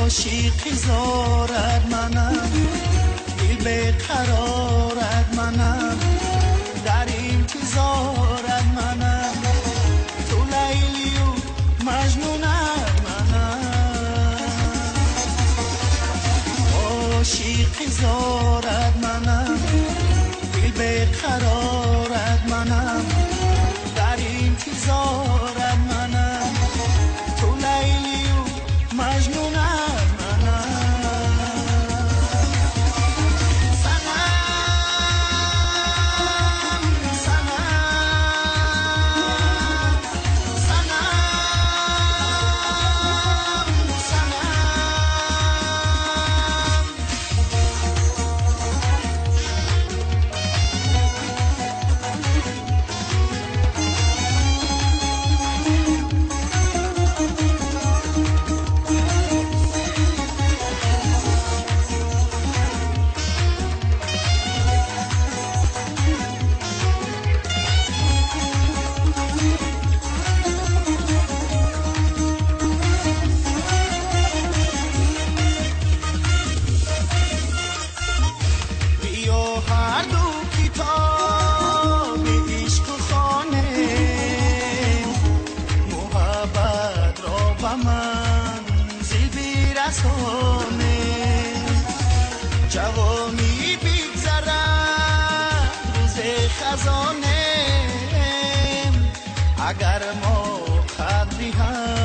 عاشقی زارد منم، دل به قرارد منم، در انتظارت منم، تو لیلی و مجنونت منم، عاشقی زارد منم، دل به قرارت منم، در انتظارت منم، تو لیلی و مجنونت جوامی بیگذرد روز خزانه، اگر ما قدری هم